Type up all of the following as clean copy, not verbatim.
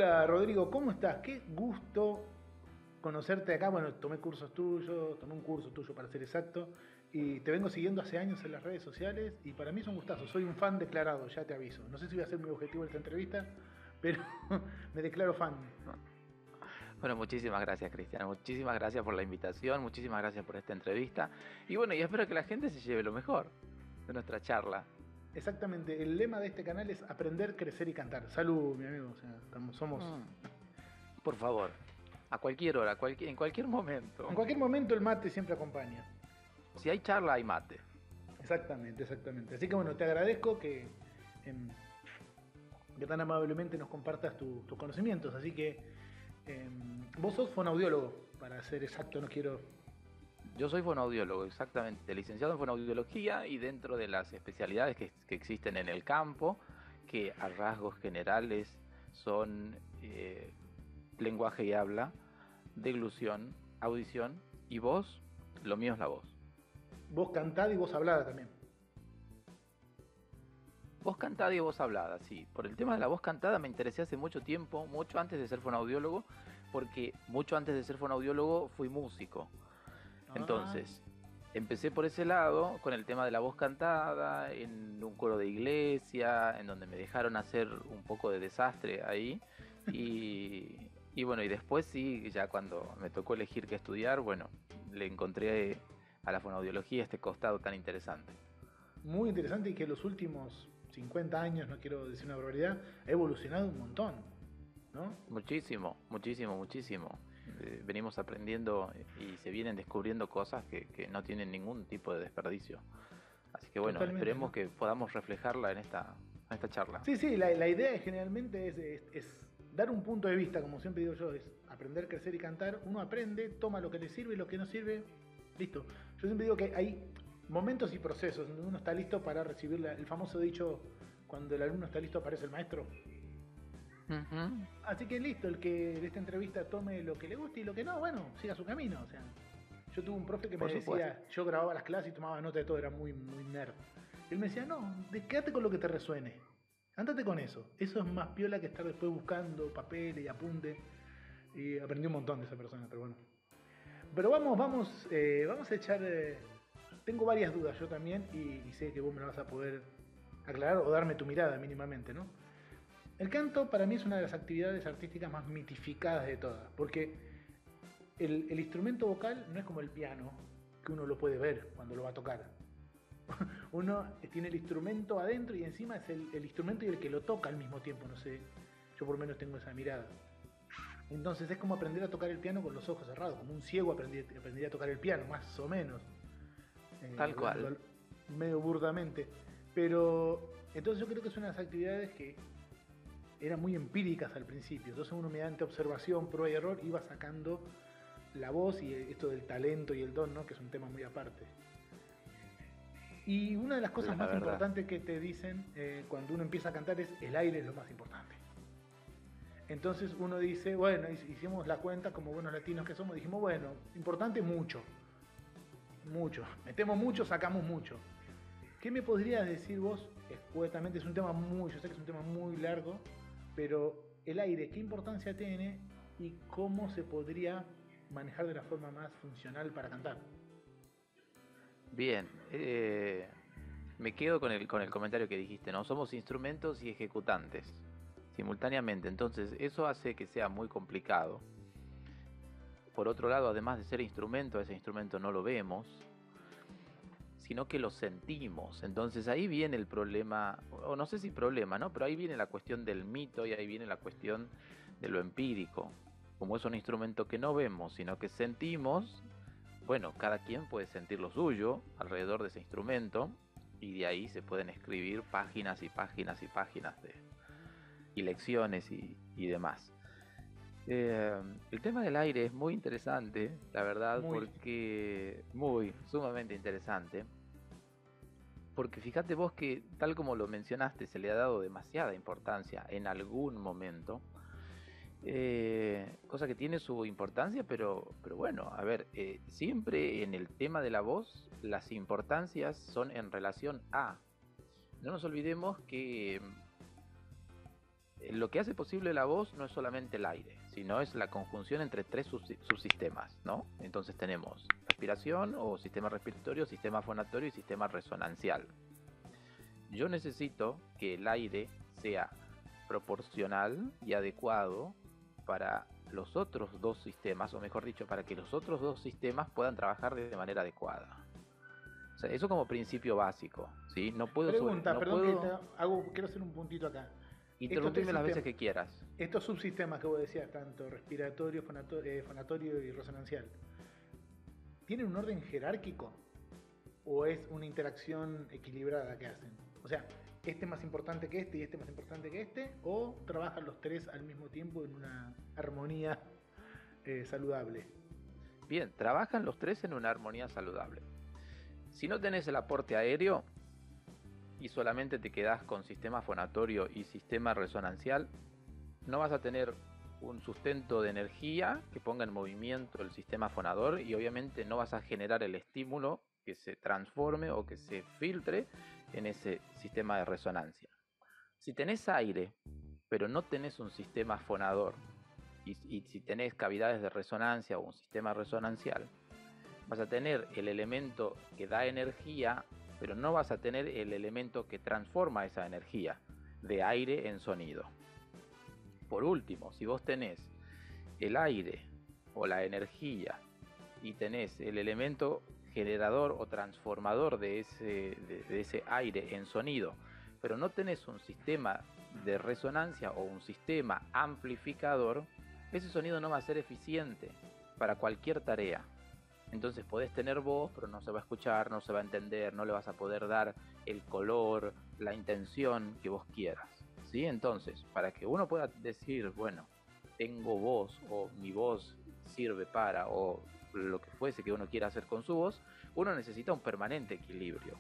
Hola Rodrigo, ¿cómo estás? Qué gusto conocerte acá. Bueno, tomé cursos tuyos, tomé un curso tuyo para ser exacto, y te vengo siguiendo hace años en las redes sociales y para mí es un gustazo. Soy un fan declarado, ya te aviso. No sé si voy a ser muy objetivo en esta entrevista, pero me declaro fan. Bueno, muchísimas gracias, Cristian. Muchísimas gracias por la invitación, muchísimas gracias por esta entrevista. Y bueno, y espero que la gente se lleve lo mejor de nuestra charla. Exactamente, el lema de este canal es aprender, crecer y cantar. Salud, mi amigo, o sea, somos... Mm, por favor, a cualquier hora, en cualquier En momento. cualquier momento el mate siempre acompaña. Si hay charla, hay mate. Exactamente, exactamente. Así que bueno, te agradezco em, que tan amablemente nos compartas tus conocimientos. Así que vos sos fonoaudiólogo, para ser exacto, no quiero... Yo soy fonoaudiólogo, exactamente, licenciado en fonoaudiología y dentro de las especialidades que existen en el campo, que a rasgos generales son lenguaje y habla, deglución, audición y voz, lo mío es la voz. Vos cantada y vos hablada también. Voz cantada y voz hablada, sí. Por el tema de la voz cantada me interesé hace mucho tiempo, mucho antes de ser fonoaudiólogo, porque mucho antes de ser fonoaudiólogo fui músico. Ah, Entonces, empecé por ese lado, con el tema de la voz cantada, en un coro de iglesia, en donde me dejaron hacer un poco de desastre ahí. Y bueno, y después sí, ya cuando me tocó elegir qué estudiar, bueno, le encontré a la fonoaudiología este costado tan interesante. muy interesante y que los últimos 50 años, no quiero decir una barbaridad, ha evolucionado un montón, ¿no? Muchísimo, muchísimo, muchísimo. Venimos aprendiendo y se vienen descubriendo cosas que no tienen ningún tipo de desperdicio. Así que bueno, Totalmente, esperemos ¿no? que podamos reflejarla en esta charla. Sí, sí, la idea generalmente es dar un punto de vista, como siempre digo yo, es aprender, crecer y cantar. Uno aprende, toma lo que le sirve y lo que no sirve, listo. Yo siempre digo que hay momentos y procesos donde uno está listo para recibir el famoso dicho, cuando el alumno está listo aparece el maestro. Ujú. Así que listo, el que de esta entrevista tome lo que le guste y lo que no, bueno, siga su camino. O sea, yo tuve un profe que me Por supuesto. decía, yo grababa las clases y tomaba nota de todo, era muy, muy nerd. Y él me decía, no, quédate con lo que te resuene. Andate con eso. Eso es más piola que estar después buscando papeles y apuntes. Y aprendí un montón de esa persona, pero bueno. Pero vamos a echar. Tengo varias dudas yo también y sé que vos me las vas a poder aclarar o darme tu mirada mínimamente, ¿no? El canto para mí es una de las actividades artísticas más mitificadas de todas, porque el instrumento vocal no es como el piano, que uno lo puede ver cuando lo va a tocar. Uno tiene el instrumento adentro y encima es el instrumento y el que lo toca al mismo tiempo, no sé, yo por lo menos tengo esa mirada. Entonces es como aprender a tocar el piano con los ojos cerrados, como un ciego aprendería a tocar el piano, más o menos, Tal cual. hablando medio burdamente. Pero entonces yo creo que es una de las actividades que eran muy empíricas al principio. Entonces uno mediante observación, prueba y error iba sacando la voz y esto del talento y el don, ¿no? Que es un tema muy aparte. Y una de las cosas La más verdad. importantes que te dicen cuando uno empieza a cantar es el aire es lo más importante. Entonces uno dice, bueno, hicimos la cuenta como buenos latinos que somos, dijimos, bueno, importante mucho, mucho. Metemos mucho, sacamos mucho. ¿Qué me podrías decir vos? Escuetamente es un tema muy, yo sé que es un tema muy largo, pero el aire, ¿qué importancia tiene y cómo se podría manejar de la forma más funcional para cantar? Bien. Me quedo con el comentario que dijiste, ¿no? Somos instrumentos y ejecutantes simultáneamente. Entonces, eso hace que sea muy complicado. Por otro lado, además de ser instrumento, ese instrumento no lo vemos, sino que lo sentimos. Entonces ahí viene el problema, o no sé si problema, ¿no? Pero ahí viene la cuestión del mito y ahí viene la cuestión de lo empírico. Como es un instrumento que no vemos, sino que sentimos, bueno, cada quien puede sentir lo suyo alrededor de ese instrumento y de ahí se pueden escribir páginas y páginas y páginas y lecciones y demás. El tema del aire es muy interesante, la verdad, Muy. porque muy sumamente interesante. Porque fíjate vos que, tal como lo mencionaste, se le ha dado demasiada importancia en algún momento. Cosa que tiene su importancia, pero bueno, a ver, siempre en el tema de la voz, las importancias son en relación a. No nos olvidemos que lo que hace posible la voz no es solamente el aire, sino es la conjunción entre tres subsistemas, ¿no? Entonces tenemos respiración o sistema respiratorio, sistema fonatorio y sistema resonancial. Yo necesito que el aire sea proporcional y adecuado para los otros dos sistemas, o mejor dicho, para que los otros dos sistemas puedan trabajar de manera adecuada. O sea, eso como principio básico, ¿sí? No puedo... quiero hacer un puntito acá. Interrumpirme las veces que quieras. Estos subsistemas que vos decías, tanto respiratorio, fonatorio y resonancial, ¿tienen un orden jerárquico o es una interacción equilibrada que hacen? O sea, este más importante que este y este más importante que este, o trabajan los tres al mismo tiempo en una armonía saludable. Bien, trabajan los tres en una armonía saludable. Si no tenés el aporte aéreo y solamente te quedás con sistema fonatorio y sistema resonancial, no vas a tener un sustento de energía que ponga en movimiento el sistema fonador y obviamente no vas a generar el estímulo que se transforme o que se filtre en ese sistema de resonancia. Si tenés aire, pero no tenés un sistema fonador y si tenés cavidades de resonancia o un sistema resonancial, vas a tener el elemento que da energía, pero no vas a tener el elemento que transforma esa energía de aire en sonido. Por último, si vos tenés el aire o la energía y tenés el elemento generador o transformador de ese aire en sonido, pero no tenés un sistema de resonancia o un sistema amplificador, ese sonido no va a ser eficiente para cualquier tarea. Entonces podés tener voz, pero no se va a escuchar, no se va a entender, no le vas a poder dar el color, la intención que vos quieras, ¿sí? Entonces, para que uno pueda decir, bueno, tengo voz, o mi voz sirve para, o lo que fuese que uno quiera hacer con su voz, uno necesita un permanente equilibrio.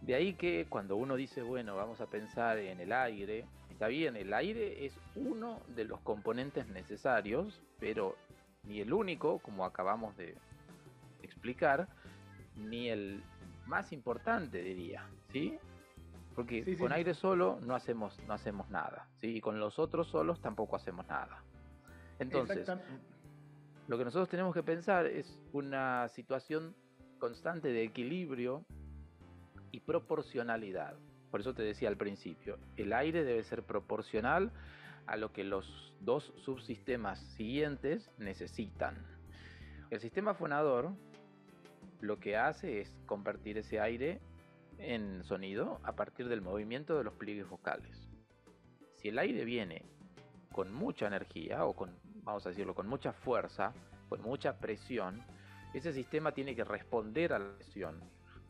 De ahí que cuando uno dice, bueno, vamos a pensar en el aire, está bien, el aire es uno de los componentes necesarios, pero ni el único, como acabamos de explicar, ni el más importante, diría, ¿sí? Porque con aire solo no hacemos nada, ¿sí? Y con los otros solos tampoco hacemos nada. Entonces, lo que nosotros tenemos que pensar es una situación constante de equilibrio y proporcionalidad. Por eso te decía al principio, el aire debe ser proporcional a lo que los dos subsistemas siguientes necesitan. El sistema fonador lo que hace es convertir ese aire en sonido a partir del movimiento de los pliegues vocales. Si el aire viene con mucha energía o vamos a decirlo, con mucha fuerza, con mucha presión, ese sistema tiene que responder a la presión,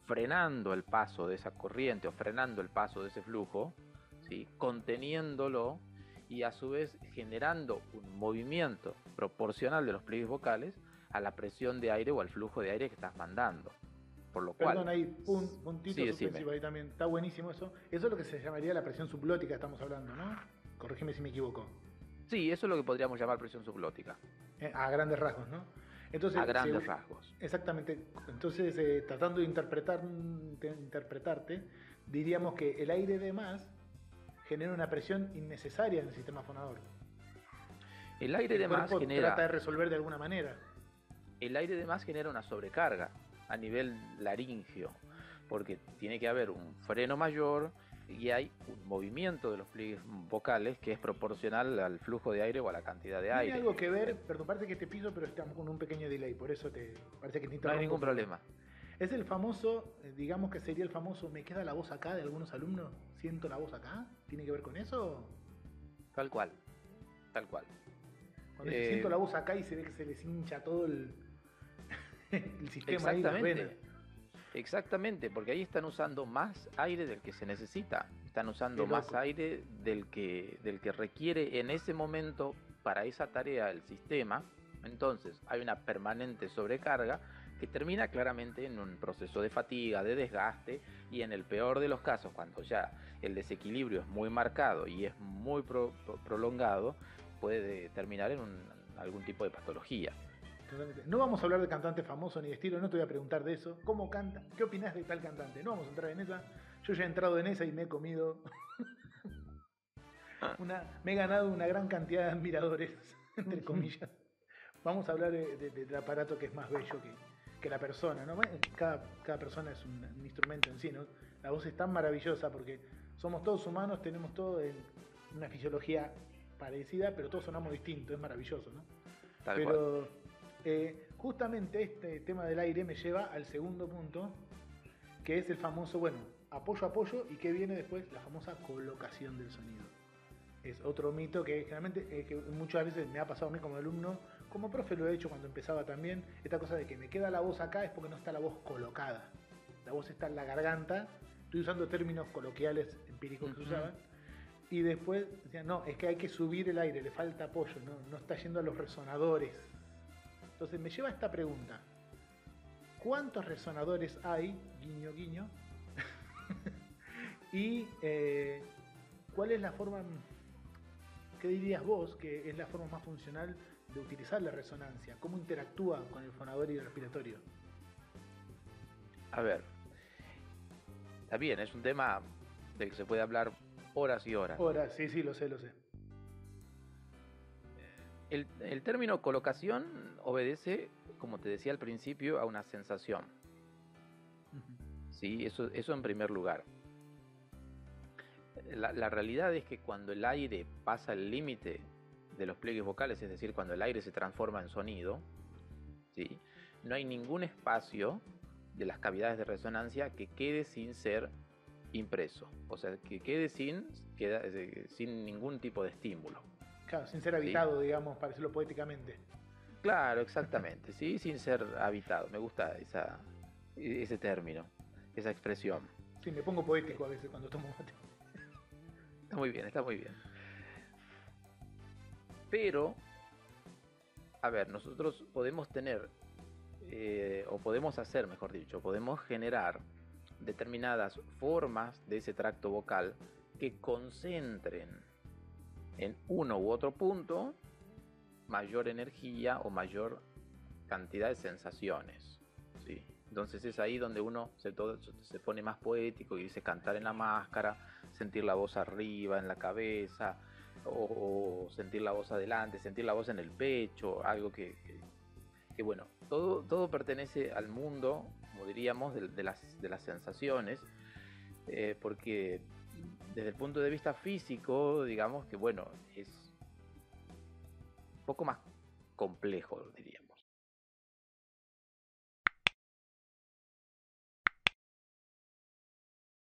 frenando el paso de esa corriente o frenando el paso de ese flujo, ¿sí? Conteniéndolo y a su vez generando un movimiento proporcional de los pliegues vocales a la presión de aire o al flujo de aire que estás mandando. Por lo cual... Perdón, ahí, puntito suspensivo ahí también. Está buenísimo eso. Eso es lo que se llamaría la presión subglótica, estamos hablando, ¿no? Corrígeme si me equivoco. Sí, eso es lo que podríamos llamar presión subglótica. A grandes rasgos, ¿no? Entonces, a grandes rasgos. Exactamente. Entonces, tratando de interpretarte, diríamos que el aire de más genera una presión innecesaria en el sistema fonador. El aire de más genera... trata de resolver de alguna manera. El aire de más genera una sobrecarga a nivel laringio, porque tiene que haber un freno mayor y hay un movimiento de los pliegues vocales que es proporcional al flujo de aire o a la cantidad de aire. Tiene algo que ver, perdón, parece que te piso, pero estamos con un pequeño delay, por eso parece que te interrumpo. No hay ningún problema. Es el famoso, digamos que sería el famoso, ¿me queda la voz acá de algunos alumnos? ¿Siento la voz acá? ¿Tiene que ver con eso? Tal cual, tal cual. Cuando siento la voz acá y se ve que se les hincha todo el sistema. Exactamente. Exactamente, porque ahí están usando más aire del que se necesita, están usando más aire del que requiere en ese momento para esa tarea el sistema. Entonces hay una permanente sobrecarga que termina claramente en un proceso de fatiga, de desgaste, y en el peor de los casos, cuando ya el desequilibrio es muy marcado y es muy prolongado, puede terminar en algún tipo de patología. No vamos a hablar de cantante famoso ni de estilo, no te voy a preguntar de eso. ¿Cómo canta? ¿Qué opinás de tal cantante? No vamos a entrar en esa. Yo ya he entrado en esa y me he comido Me he ganado una gran cantidad de admiradores, entre comillas. Vamos a hablar del aparato que es más bello que la persona, ¿no? Bueno, cada persona es un instrumento en sí, ¿no? La voz es tan maravillosa porque somos todos humanos, tenemos todo una fisiología parecida, pero todos sonamos distintos, es maravilloso, ¿no? Tal cual. Justamente este tema del aire me lleva al segundo punto, que es el famoso, bueno, apoyo, y que viene después la famosa colocación del sonido. Es otro mito que generalmente que muchas veces me ha pasado a mí como alumno, como profe lo he hecho cuando empezaba también, esta cosa de que me queda la voz acá es porque no está la voz colocada. La voz está en la garganta, estoy usando términos coloquiales empíricos que se usaban, y después decían, no, es que hay que subir el aire, le falta apoyo, no está yendo a los resonadores. Entonces me lleva a esta pregunta, ¿cuántos resonadores hay, guiño, guiño? Y ¿cuál es la forma, qué dirías vos, que es la forma más funcional de utilizar la resonancia? ¿Cómo interactúa con el fonador y el respiratorio? A ver, está bien, es un tema del que se puede hablar horas y horas. Horas, sí, lo sé. El término colocación obedece, como te decía al principio, a una sensación. ¿Sí? Eso en primer lugar. La realidad es que cuando el aire pasa el límite de los pliegues vocales, es decir, cuando el aire se transforma en sonido, ¿sí? No hay ningún espacio de las cavidades de resonancia que quede sin ser impreso, o sea, que quede sin ningún tipo de estímulo. Claro, sin ser habitado, ¿sí? digamos, para decirlo poéticamente. Claro, exactamente, ¿sí? Sin ser habitado. Me gusta ese término, esa expresión. Sí, me pongo poético a veces cuando tomo mate. Está muy bien, está muy bien. Pero, a ver, nosotros podemos tener, o podemos hacer, mejor dicho, podemos generar determinadas formas de ese tracto vocal que concentren en uno u otro punto mayor energía o mayor cantidad de sensaciones, ¿sí? Entonces es ahí donde uno se pone más poético y dice cantar en la máscara, sentir la voz arriba en la cabeza, o sentir la voz adelante, sentir la voz en el pecho, algo que bueno, todo pertenece al mundo, como diríamos, de las sensaciones, porque desde el punto de vista físico, digamos que bueno, es un poco más complejo, diríamos.